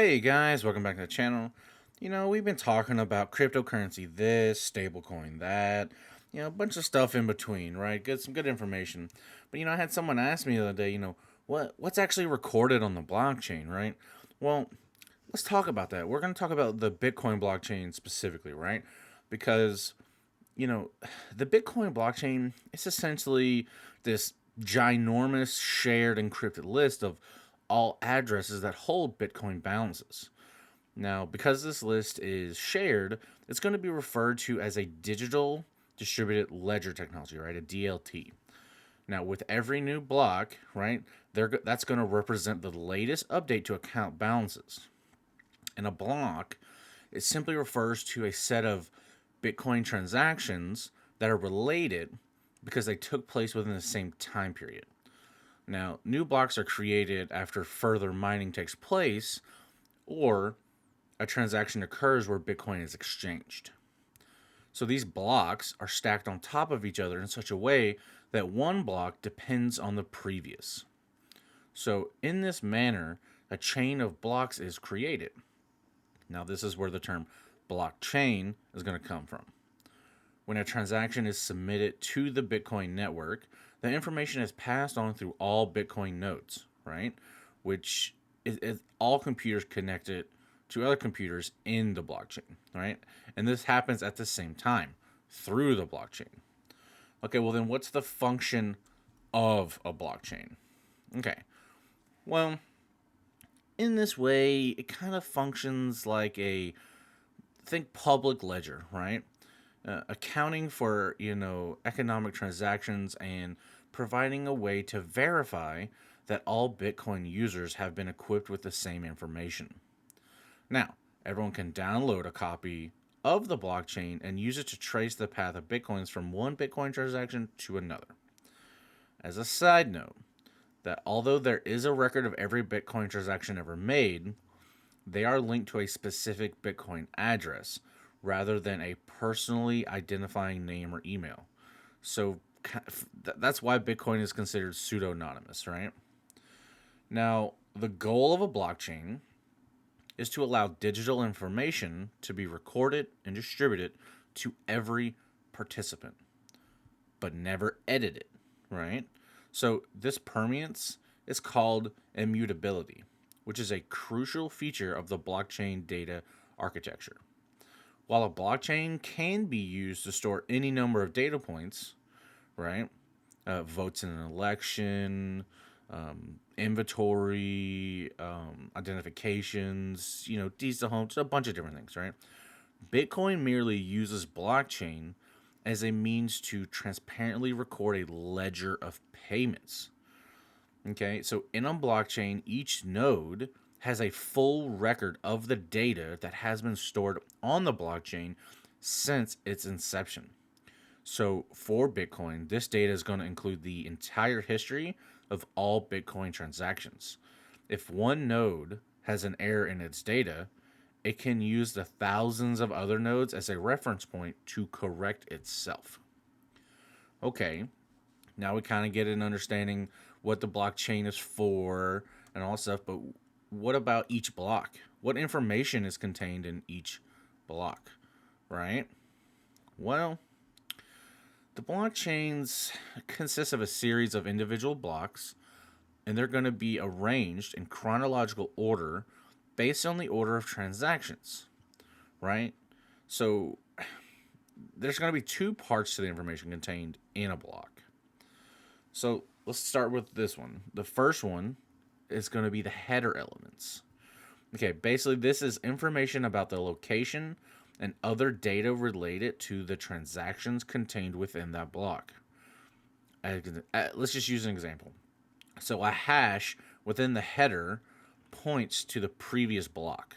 Hey guys, welcome back to the channel. We've been talking about cryptocurrency this, stablecoin that, a bunch of stuff in between, right? Some good information. But I had someone ask me the other day, what's actually recorded on the blockchain, right? Well, let's talk about that. We're going to talk about the Bitcoin blockchain specifically, right? Because, you know, the Bitcoin blockchain is essentially this ginormous shared encrypted list of all addresses that hold Bitcoin balances. Now, because this list is shared, it's going to be referred to as a digital distributed ledger technology, right? A DLT. Now, with every new block, right, that's going to represent the latest update to account balances. And a block, it simply refers to a set of Bitcoin transactions that are related because they took place within the same time period. Now, new blocks are created after further mining takes place or a transaction occurs where Bitcoin is exchanged. So these blocks are stacked on top of each other in such a way that one block depends on the previous. So, in this manner, a chain of blocks is created. Now, this is where the term blockchain is going to come from. When a transaction is submitted to the Bitcoin network, the information is passed on through all Bitcoin nodes, right? Which is all computers connected to other computers in the blockchain, right? And this happens at the same time through the blockchain. Okay, well, then what's the function of a blockchain? Okay, well, in this way, it kind of functions like think public ledger, right? Accounting for economic transactions and providing a way to verify that all Bitcoin users have been equipped with the same information. Now, everyone can download a copy of the blockchain and use it to trace the path of Bitcoins from one Bitcoin transaction to another. As a side note, that although there is a record of every Bitcoin transaction ever made, they are linked to a specific Bitcoin address rather than a personally identifying name or email. So that's why Bitcoin is considered pseudo-anonymous, right? Now, the goal of a blockchain is to allow digital information to be recorded and distributed to every participant, but never edited, right? So this permanence is called immutability, which is a crucial feature of the blockchain data architecture. While a blockchain can be used to store any number of data points, right? Votes in an election, inventory, identifications, deeds to homes, a bunch of different things, right? Bitcoin merely uses blockchain as a means to transparently record a ledger of payments. Okay, so in a blockchain, each node has a full record of the data that has been stored on the blockchain since its inception. So for Bitcoin, this data is going to include the entire history of all Bitcoin transactions. If one node has an error in its data, it can use the thousands of other nodes as a reference point to correct itself. Okay, now we kind of get an understanding what the blockchain is for and all that stuff, but what about each block? What information is contained in each block, right? Well, the blockchains consist of a series of individual blocks, and they're going to be arranged in chronological order based on the order of transactions, right? So there's going to be two parts to the information contained in a block. So let's start with this one. The first one is going to be the header elements. Okay, basically, this is information about the location and other data related to the transactions contained within that block. Let's just use an example. So, a hash within the header points to the previous block.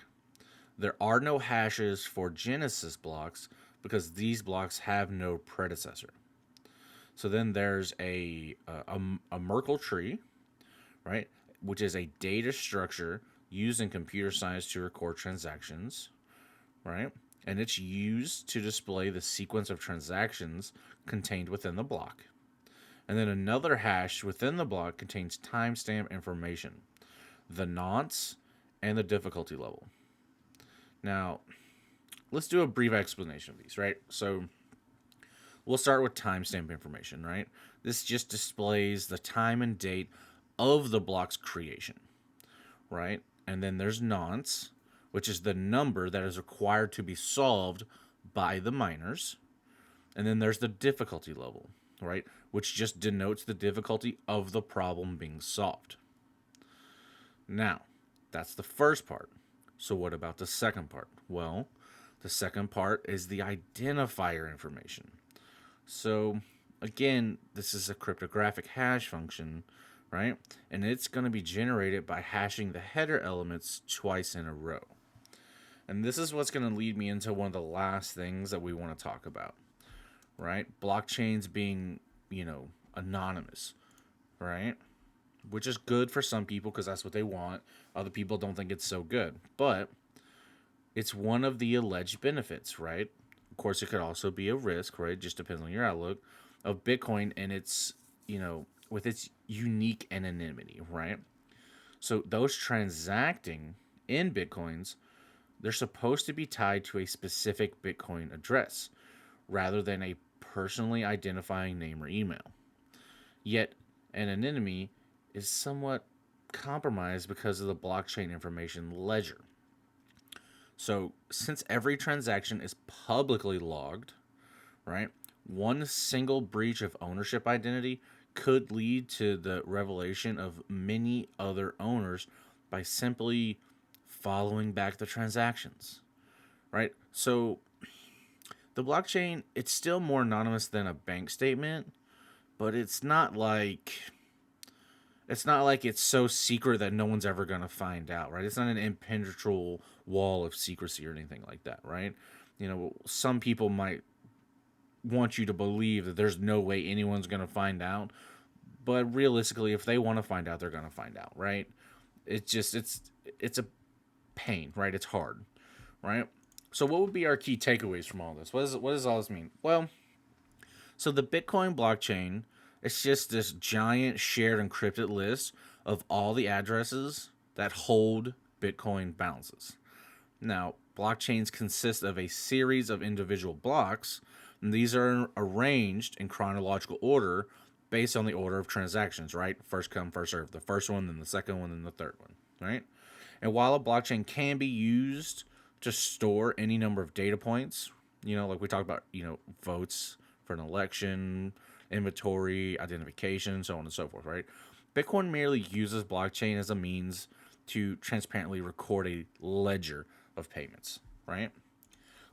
There are no hashes for Genesis blocks because these blocks have no predecessor. So then there's a Merkle tree, right, which is a data structure used in computer science to record transactions, right? And it's used to display the sequence of transactions contained within the block. And then another hash within the block contains timestamp information. The nonce and the difficulty level. Now, let's do a brief explanation of these, right? So, we'll start with timestamp information, right? This just displays the time and date of the block's creation, right? And then there's nonce, which is the number that is required to be solved by the miners. And then there's the difficulty level, right? Which just denotes the difficulty of the problem being solved. Now, that's the first part. So, what about the second part? Well, the second part is the identifier information. So, again, this is a cryptographic hash function, right? And it's going to be generated by hashing the header elements twice in a row. And this is what's going to lead me into one of the last things that we want to talk about, right? Blockchains being, anonymous, right? Which is good for some people because that's what they want. Other people don't think it's so good. But it's one of the alleged benefits, right? Of course, it could also be a risk, right? It just depends on your outlook of Bitcoin and its, with its unique anonymity, right? So those transacting in Bitcoins, they're supposed to be tied to a specific Bitcoin address rather than a personally identifying name or email. Yet, anonymity is somewhat compromised because of the blockchain information ledger. So, since every transaction is publicly logged, right, one single breach of ownership identity could lead to the revelation of many other owners by simply following back the transactions, right? So, the blockchain, it's still more anonymous than a bank statement, but it's not like it's so secret that no one's ever going to find out, right? It's not an impenetrable wall of secrecy or anything like that, right? Some people might want you to believe that there's no way anyone's going to find out, but realistically, if they want to find out, they're going to find out, right? It's a pain, right? It's hard, right? So what would be our key takeaways from all this? What does all this mean? Well, so the Bitcoin blockchain, it's just this giant shared encrypted list of all the addresses that hold Bitcoin balances. Now, blockchains consist of a series of individual blocks, and these are arranged in chronological order based on the order of transactions, right? First come, first serve. The first one, then the second one, then the third one, right? And while a blockchain can be used to store any number of data points, like we talked about, votes for an election, inventory, identification, so on and so forth, right? Bitcoin merely uses blockchain as a means to transparently record a ledger of payments, right?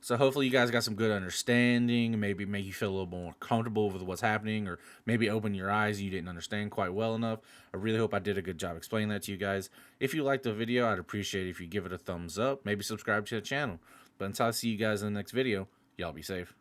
So hopefully you guys got some good understanding, maybe make you feel a little more comfortable with what's happening, or maybe open your eyes you didn't understand quite well enough. I really hope I did a good job explaining that to you guys. If you liked the video, I'd appreciate it if you give it a thumbs up, maybe subscribe to the channel. But until I see you guys in the next video, y'all be safe.